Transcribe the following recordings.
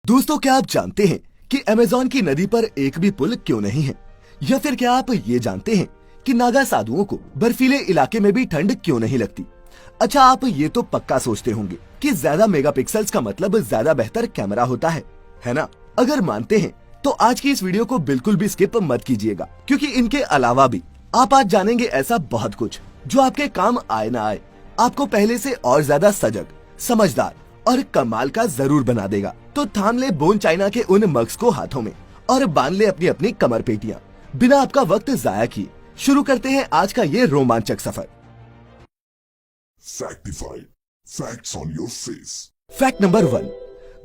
दोस्तों, क्या आप जानते हैं कि अमेज़न की नदी पर एक भी पुल क्यों नहीं है? या फिर क्या आप ये जानते हैं कि नागा साधुओं को बर्फीले इलाके में भी ठंड क्यों नहीं लगती? अच्छा, आप ये तो पक्का सोचते होंगे कि ज्यादा मेगापिक्सल्स का मतलब ज्यादा बेहतर कैमरा होता है ना? अगर मानते हैं तो आज की इस वीडियो को बिल्कुल भी स्किप मत कीजिएगा, क्योंकि इनके अलावा भी आप आज जानेंगे ऐसा बहुत कुछ जो आपके काम आए ना आए, आपको पहले से और ज्यादा सजग, समझदार और कमाल का जरूर बना देगा। तो थाम ले बोन चाइना के उन मग्स को हाथों में और बांध ले अपनी अपनी कमर पेटियां। बिना आपका वक्त जाया किए शुरू करते हैं आज का ये रोमांचक सफर। Factified. Facts on your face. Fact number 1।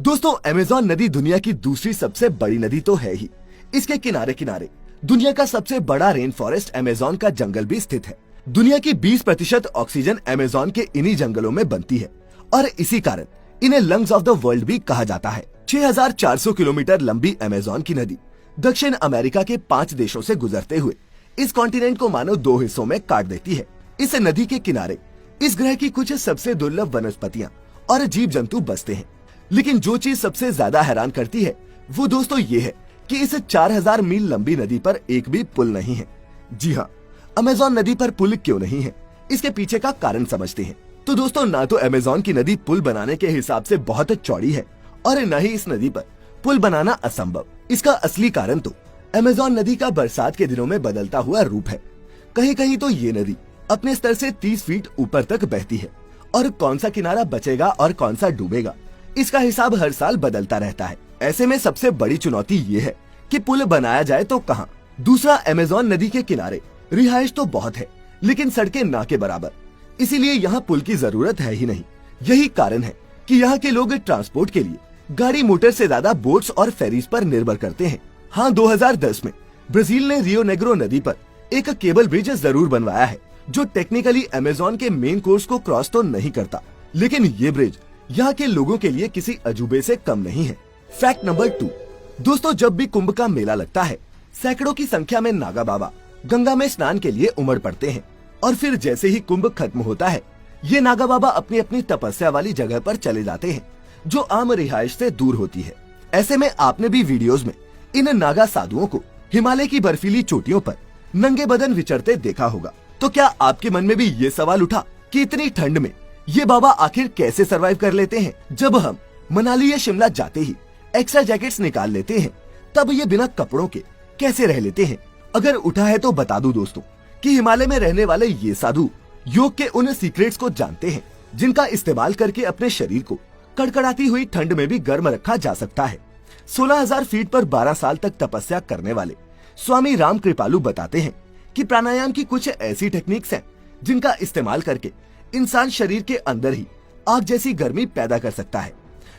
दोस्तों, अमेज़न नदी दुनिया की दूसरी सबसे बड़ी नदी तो है ही, इसके किनारे किनारे दुनिया का सबसे बड़ा रेन फॉरेस्ट अमेज़न का जंगल भी स्थित है। दुनिया की 20% ऑक्सीजन अमेज़न के इन्हीं जंगलों में बनती है और इसी कारण इन्हें लंग्स ऑफ द वर्ल्ड भी कहा जाता है। 6400 किलोमीटर लंबी अमेज़न की नदी दक्षिण अमेरिका के 5 देशों से गुजरते हुए इस कॉन्टिनेंट को मानो 2 हिस्सों में काट देती है। इस नदी के किनारे इस ग्रह की कुछ सबसे दुर्लभ वनस्पतियां और जीव जंतु बसते हैं। लेकिन जो चीज सबसे ज्यादा हैरान करती है वो दोस्तों ये है कि इस 4000 मील लंबी नदी पर एक भी पुल नहीं है। जी हाँ, अमेज़न नदी पर पुल क्यों नहीं है, इसके पीछे का कारण समझते हैं। तो दोस्तों, ना तो अमेज़न की नदी पुल बनाने के हिसाब से बहुत चौड़ी है और न ही इस नदी पर पुल बनाना असंभव। इसका असली कारण तो अमेज़न नदी का बरसात के दिनों में बदलता हुआ रूप है। कहीं कहीं तो ये नदी अपने स्तर से 30 फीट ऊपर तक बहती है और कौन सा किनारा बचेगा और कौन सा डूबेगा, इसका हिसाब हर साल बदलता रहता है। ऐसे में सबसे बड़ी चुनौती ये है कि पुल बनाया जाए तो कहाँ। दूसरा, अमेज़न नदी के किनारे रिहाइश तो बहुत है लेकिन सड़कें ना के बराबर, इसीलिए यहाँ पुल की जरूरत है ही नहीं। यही कारण है कि यहाँ के लोग ट्रांसपोर्ट के लिए गाड़ी मोटर से ज्यादा बोट्स और फेरीज पर निर्भर करते हैं। हाँ, 2010 में ब्राजील ने रियो नेग्रो नदी पर एक केबल ब्रिज जरूर बनवाया है जो टेक्निकली अमेज़न के मेन कोर्स को क्रॉस तो नहीं करता, लेकिन ये ब्रिज यहाँ के लोगों के लिए किसी अजूबे से कम नहीं है। Fact number 2। दोस्तों, जब भी कुंभ का मेला लगता है, सैकड़ों की संख्या में नागा बाबा गंगा में स्नान के लिए उमड़ पड़ते हैं और फिर जैसे ही कुंभ खत्म होता है, ये नागा बाबा अपनी अपनी तपस्या वाली जगह पर चले जाते हैं जो आम रिहाइश से दूर होती है। ऐसे में आपने भी वीडियोस में इन नागा साधुओं को हिमालय की बर्फीली चोटियों पर नंगे बदन विचरते देखा होगा। तो क्या आपके मन में भी ये सवाल उठा कि इतनी ठंड में ये बाबा आखिर कैसे सरवाइव कर लेते हैं? जब हम मनाली या शिमला जाते ही एक्स्ट्रा जैकेट्स निकाल लेते हैं, तब ये बिना कपड़ों के कैसे रह लेते हैं? अगर उठा है तो बता दूं दोस्तों कि हिमालय में रहने वाले ये साधु योग के उन सीक्रेट्स को जानते हैं जिनका इस्तेमाल करके अपने शरीर को कड़कड़ाती हुई ठंड में भी गर्म रखा जा सकता है। 16,000 फीट पर 12 साल तक तपस्या करने वाले स्वामी राम कृपालु बताते हैं कि प्राणायाम की कुछ ऐसी टेक्निक्स हैं जिनका इस्तेमाल करके इंसान शरीर के अंदर ही आग जैसी गर्मी पैदा कर सकता है।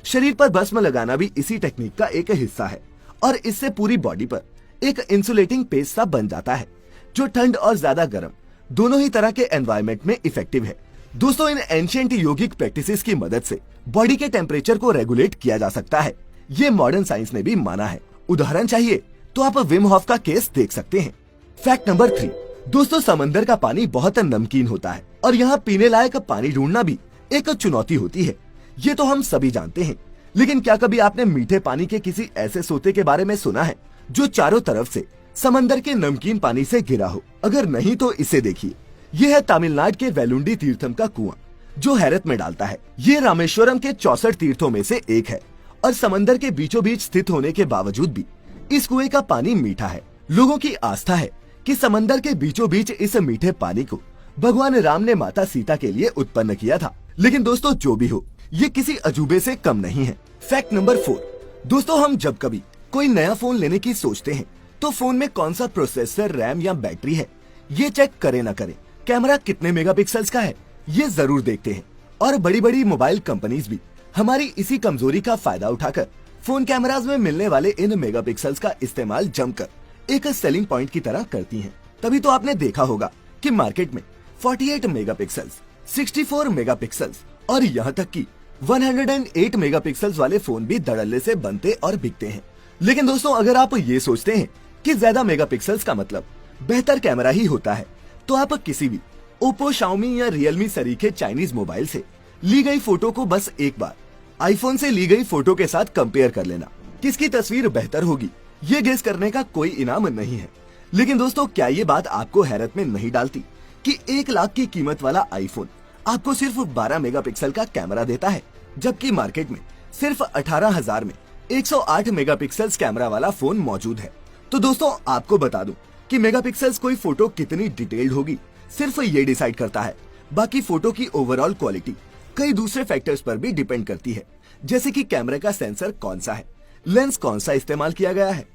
शरीर पर भस्म लगाना भी इसी टेक्निक का एक हिस्सा है और इससे पूरी बॉडी पर एक इंसुलेटिंग पेस्ट सा बन जाता है जो ठंड और ज्यादा गर्म दोनों ही तरह के एनवायरनमेंट में इफेक्टिव है। दोस्तों, इन एंशिएंट योगिक प्रैक्टिसेस की मदद से बॉडी के टेम्परेचर को रेगुलेट किया जा सकता है। ये मॉडर्न साइंस ने भी माना है। उदाहरण चाहिए तो आप विम हॉफ का केस देख सकते हैं। Fact number 3। दोस्तों, समंदर का पानी बहुत नमकीन होता है और यहाँ पीने लायक पानी ढूंढना भी एक चुनौती होती है। ये तो हम सभी जानते हैं, लेकिन क्या कभी आपने मीठे पानी के किसी ऐसे सोते के बारे में सुना है जो चारों तरफ से समंदर के नमकीन पानी से घिरा हो? अगर नहीं तो इसे देखिए। ये है तमिलनाडु के वेलुंडी तीर्थम का कुआं जो हैरत में डालता है। ये रामेश्वरम के 64 तीर्थों में से एक है और समंदर के बीचों बीच स्थित होने के बावजूद भी इस कुएं का पानी मीठा है। लोगों की आस्था है कि समंदर के बीचों बीच इस मीठे पानी को भगवान राम ने माता सीता के लिए उत्पन्न किया था। लेकिन दोस्तों, जो भी हो, ये किसी अजूबे से कम नहीं है। Fact number 4। दोस्तों, हम जब कभी कोई नया फोन लेने की सोचते हैं तो फोन में कौन सा प्रोसेसर, रैम या बैटरी है ये चेक करे ना करे, कैमरा कितने मेगापिक्सल्स का है ये जरूर देखते हैं। और बड़ी बड़ी मोबाइल कंपनीज भी हमारी इसी कमजोरी का फायदा उठाकर फोन कैमराज में मिलने वाले इन मेगापिक्सल्स का इस्तेमाल जमकर एक सेलिंग पॉइंट की तरह करती हैं। तभी तो आपने देखा होगा कि मार्केट में 48 मेगापिक्सल्स, 64 मेगापिक्सल्स और यहाँ तक कि 108 मेगापिक्सल्स वाले फोन भी धड़ल्ले से बनते और बिकते हैं। लेकिन दोस्तों, अगर आप ये सोचते हैं कि ज्यादा मेगापिक्सल्स का मतलब बेहतर कैमरा ही होता है, तो आप किसी भी ओप्पो, शाओमी या रियलमी सरीखे चाइनीज मोबाइल से ली गई फोटो को बस एक बार आईफोन से ली गई फोटो के साथ कंपेयर कर लेना, किसकी तस्वीर बेहतर होगी ये गेस करने का कोई इनाम नहीं है। लेकिन दोस्तों, क्या ये बात आपको हैरत में नहीं डालती कि 1 लाख की कीमत वाला आईफोन आपको सिर्फ 12 मेगापिक्सल का कैमरा देता है, जबकि मार्केट में सिर्फ 18,000 में 108 मेगापिक्सल्स कैमरा वाला फोन मौजूद है। तो दोस्तों, आपको बता दूं कि मेगापिक्सल्स कोई फोटो कितनी डिटेल्ड होगी सिर्फ ये डिसाइड करता है। बाकी फोटो की ओवरऑल क्वालिटी कई दूसरे फैक्टर्स पर भी डिपेंड करती है, जैसे कि कैमरे का सेंसर कौन सा है, लेंस कौन सा इस्तेमाल किया गया है,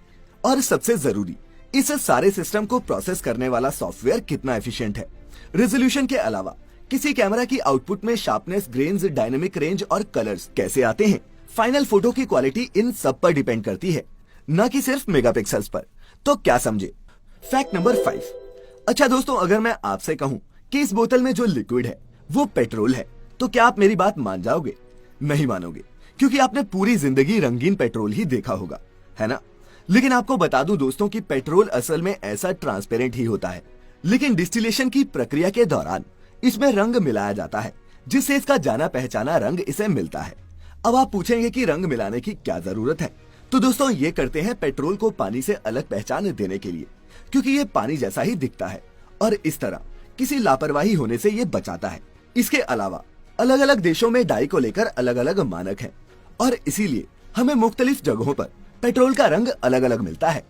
और सबसे जरूरी इस सारे सिस्टम को प्रोसेस करने वाला सॉफ्टवेयर कितना एफिशिएंट है। रेजोल्यूशन के अलावा किसी कैमरा की आउटपुट में शार्पनेस, ग्रेन्स, डायनेमिक रेंज और कलर्स कैसे आते हैं, फाइनल फोटो की क्वालिटी इन सब पर डिपेंड करती है, न कि सिर्फ मेगापिक्सल्स पर। तो क्या समझे? Fact number 5। अच्छा दोस्तों, अगर मैं आपसे कहूं कि इस बोतल में जो लिक्विड है वो पेट्रोल है, तो क्या आप मेरी बात मान जाओगे? नहीं मानोगे, क्योंकि आपने पूरी जिंदगी रंगीन पेट्रोल ही देखा होगा, है ना? लेकिन आपको बता दूं दोस्तों कि पेट्रोल असल में ऐसा ट्रांसपेरेंट ही होता है, लेकिन डिस्टिलेशन की प्रक्रिया के दौरान इसमें रंग मिलाया जाता है, जिससे इसका जाना पहचाना रंग इसे मिलता है। अब आप पूछेंगे कि रंग मिलाने की क्या जरूरत है? तो दोस्तों, ये करते हैं पेट्रोल को पानी से अलग पहचान देने के लिए, क्योंकि ये पानी जैसा ही दिखता है और इस तरह किसी लापरवाही होने से ये बचाता है। इसके अलावा अलग अलग देशों में डाई को लेकर अलग अलग मानक हैं और इसीलिए हमें मुख्तलिफ जगहों पर पेट्रोल का रंग अलग अलग मिलता है।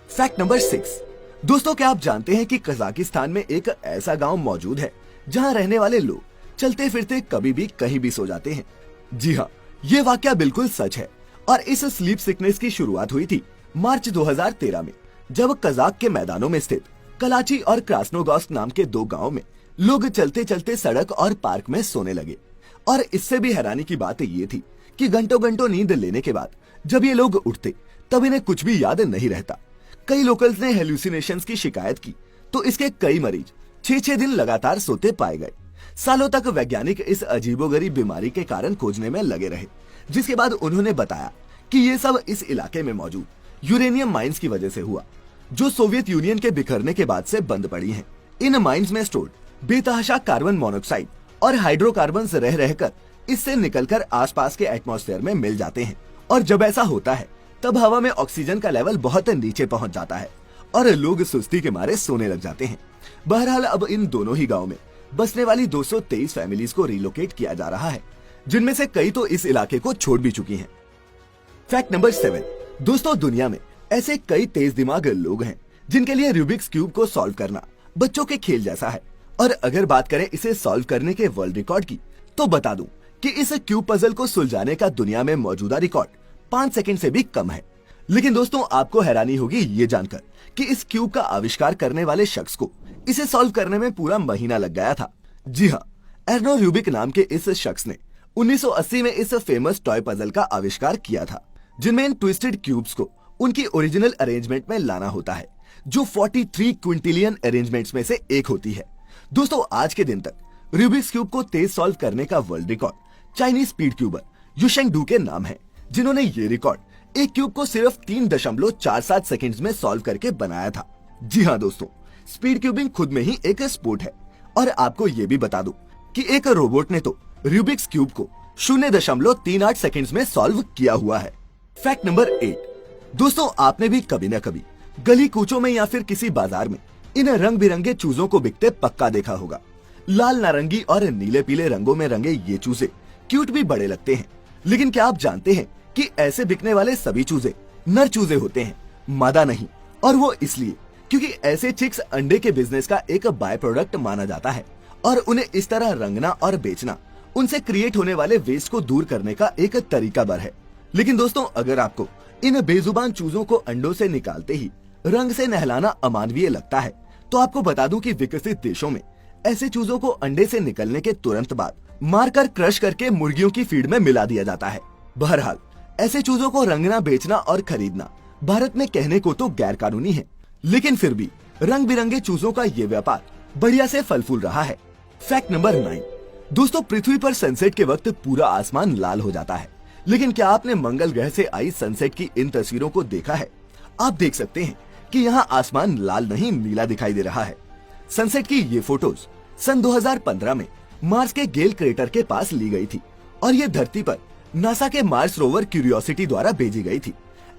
Fact number 6। दोस्तों, क्या आप जानते हैं कि कजाकिस्तान में एक ऐसा गांव मौजूद है जहां रहने वाले लोग चलते फिरते कभी भी कहीं भी सो जाते हैं? जी हाँ, ये वाकया बिल्कुल सच है और इस स्लीप सिकनेस की शुरुआत हुई थी मार्च 2013 में, जब कजाक के मैदानों में स्थित कलाची और क्रास्नोगोर्स्क नाम के 2 गांवों में लोग चलते चलते सड़क और पार्क में सोने लगे। और इससे भी हैरानी की बात ये थी कि घंटों घंटों नींद लेने के बाद जब ये लोग उठते तब इन्हें कुछ भी याद नहीं रहता। कई लोकल्स ने हेलुसिनेशंस की शिकायत की तो इसके कई मरीज 6-6 दिन लगातार सोते पाए गए। सालों तक वैज्ञानिक इस अजीबोगरीब बीमारी के कारण खोजने में लगे रहे, जिसके बाद उन्होंने बताया कि ये सब इस इलाके में मौजूद यूरेनियम माइंस की वजह से हुआ, जो सोवियत यूनियन के बिखरने के बाद से बंद पड़ी हैं। इन माइंस में स्टोर्ड बेतहाशा कार्बन मोनोक्साइड और हाइड्रोकार्बन्स रह रहकर इससे निकलकर आसपास के एटमॉस्फेयर में मिल जाते हैं, और जब ऐसा होता है तब हवा में ऑक्सीजन का लेवल बहुत नीचे पहुंच जाता है और लोग सुस्ती के मारे सोने लग जाते हैं। बहरहाल, अब इन दोनों ही गांव में बसने वाली 223 फैमिलीज को रिलोकेट किया जा रहा है, जिनमें से कई तो इस इलाके को छोड़ भी चुकी हैं। Fact number 7। दोस्तों, दुनिया में ऐसे कई तेज दिमाग लोग हैं जिनके लिए रूबिक्स क्यूब को सॉल्व करना बच्चों के खेल जैसा है। और अगर बात करें इसे सॉल्व करने के वर्ल्ड रिकॉर्ड की, तो बता दूं कि इस क्यूब पजल को सुलझाने का दुनिया में मौजूदा रिकॉर्ड 5 सेकंड से भी कम है। लेकिन दोस्तों, आपको हैरानी होगी ये जानकर कि इस क्यूब का आविष्कार करने वाले शख्स को इसे सॉल्व करने में पूरा महीना लग गया था। जी हाँ, एर्नो रूबिक नाम के इस शख्स ने 1980 में इस फेमस टॉय पजल का आविष्कार किया था, जिनमें इन ट्विस्टेड क्यूब्स को उनकी ओरिजिनल अरेंजमेंट में लाना होता है, जो 43 क्विंटिलियन अरेंजमेंट्स में से एक होती है। दोस्तों, आज के दिन तक रूबिक्स क्यूब को तेज सॉल्व करने का world record Chinese speed cuber Yusheng Du के नाम है, जिन्होंने ये रिकॉर्ड एक क्यूब को सिर्फ 3.47 सेकंड्स में सॉल्व करके बनाया था। जी हाँ दोस्तों, स्पीड क्यूबिंग खुद में ही एक स्पोर्ट है। और आपको ये भी बता दूं कि एक रोबोट ने तो रूबिक्स क्यूब को 0.38 सेकंड्स में सॉल्व किया हुआ है। Fact number 8। दोस्तों, आपने भी कभी न कभी गली कूचों में या फिर किसी बाजार में इन रंग बिरंगे चूजों को बिकते पक्का देखा होगा। लाल, नारंगी और नीले पीले रंगों में रंगे ये चूजे क्यूट भी बड़े लगते हैं। लेकिन क्या आप जानते हैं कि ऐसे बिकने वाले सभी चूजे नर चूजे होते हैं, मादा नहीं। और वो इसलिए क्योंकि ऐसे चिक्स अंडे के बिजनेस का एक बाय प्रोडक्ट माना जाता है और उन्हें इस तरह रंगना और बेचना उनसे क्रिएट होने वाले वेस्ट को दूर करने का एक तरीका बर है। लेकिन दोस्तों, अगर आपको इन बेजुबान चूजों को अंडों से निकालते ही रंग से नहलाना अमानवीय लगता है, तो आपको बता दूं कि विकसित देशों में ऐसे चूजों को अंडे से निकलने के तुरंत बाद मारकर क्रश करके मुर्गियों की फीड में मिला दिया जाता है। बहरहाल, ऐसे चूजों को रंगना, बेचना और खरीदना भारत में कहने को तो गैर कानूनी है, लेकिन फिर भी रंग बिरंगे चूजों का ये व्यापार बढ़िया से फल फूल रहा है। Fact number 9। दोस्तों, पृथ्वी पर सनसेट के वक्त पूरा आसमान लाल हो जाता है, लेकिन क्या आपने मंगल ग्रह से आई सनसेट की इन तस्वीरों को देखा है? आप देख सकते हैं कि यहाँ आसमान लाल नहीं नीला दिखाई दे रहा है। सनसेट की ये फोटोज सन 2015 में मार्स के गेल क्रेटर के पास ली गई थी और ये धरती पर नासा के मार्स रोवर क्यूरियोसिटी द्वारा भेजी गई थी।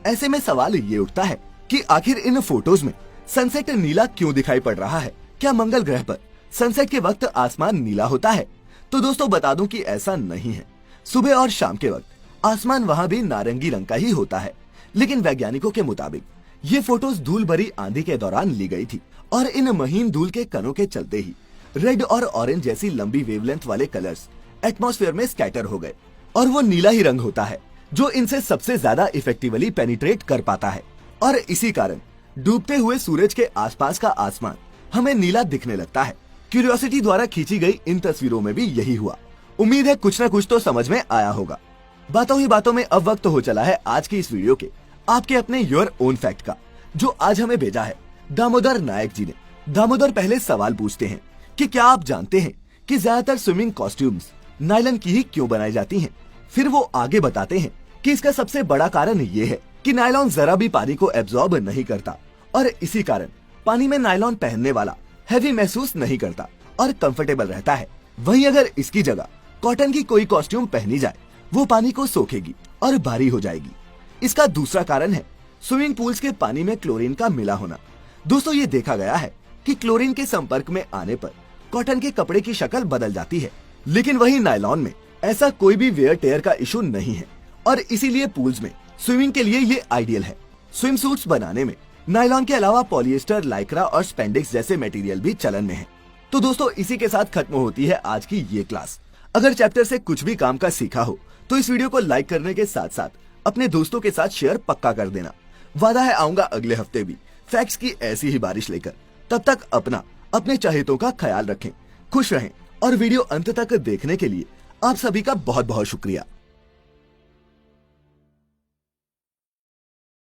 ऐसे में सवाल ये उठता है कि आखिर इन फोटोज में सनसेट नीला क्यों दिखाई पड़ रहा है? क्या मंगल ग्रह पर सनसेट के वक्त आसमान नीला होता है? तो दोस्तों बता दूं कि ऐसा नहीं है। सुबह और शाम के वक्त आसमान वहाँ भी नारंगी रंग का ही होता है, लेकिन वैज्ञानिकों के मुताबिक ये फोटोज धूल भरी आंधी के दौरान ली गई थी और इन महीन धूल के कणों के चलते ही रेड और ऑरेंज जैसी लंबी वेवलेंथ वाले कलर्स एटमॉस्फेयर में स्कैटर हो गए और वो नीला ही रंग होता है जो इनसे सबसे ज्यादा इफेक्टिवली पेनिट्रेट कर पाता है। और इसी कारण डूबते हुए सूरज के आसपास का आसमान हमें नीला दिखने लगता है। क्यूरियोसिटी द्वारा खींची गई इन तस्वीरों में भी यही हुआ। उम्मीद है कुछ न कुछ तो समझ में आया होगा। बातों ही बातों में अब वक्त हो चला है आज की इस वीडियो के आपके अपने योर ओन फैक्ट का, जो आज हमें भेजा है दामोदर नायक जी ने। दामोदर पहले सवाल पूछते हैं कि क्या आप जानते हैं कि ज्यादातर स्विमिंग कॉस्ट्यूम्स नायलॉन की ही क्यों बनाई जाती हैं? फिर वो आगे बताते हैं कि इसका सबसे बड़ा कारण ये है कि नायलॉन जरा भी पानी को एब्जॉर्ब नहीं करता और इसी कारण पानी में नायलॉन पहनने वाला हैवी महसूस नहीं करता और कंफर्टेबल रहता है। वहीं अगर इसकी जगह कॉटन की कोई कॉस्ट्यूम पहनी जाए वो पानी को सोखेगी और भारी हो जाएगी। इसका दूसरा कारण है स्विमिंग पूल्स के पानी में क्लोरीन का मिला होना। दोस्तों ये देखा गया है कि क्लोरीन के संपर्क में आने पर कॉटन के कपड़े की शक्ल बदल जाती है, लेकिन वही नायलॉन में ऐसा कोई भी वेयर टेयर का इशू नहीं है और इसीलिए पूल्स में स्विमिंग के लिए ये आइडियल है। स्विम सूट्स बनाने में नायलॉन के अलावा पॉलिएस्टर, लाइक्रा और स्पेंडिक्स जैसे मटेरियल भी चलन में है। तो दोस्तों इसी के साथ खत्म होती है आज की ये क्लास। अगर चैप्टर से कुछ भी काम का सीखा हो तो इस वीडियो को लाइक करने के साथ साथ अपने दोस्तों के साथ शेयर पक्का कर देना। वादा है आऊंगा अगले हफ्ते भी फैक्ट्स की ऐसी ही बारिश लेकर। तब तक अपने चाहतों का ख्याल रखें, खुश रहें और वीडियो अंत तक देखने के लिए आप सभी का बहुत बहुत शुक्रिया।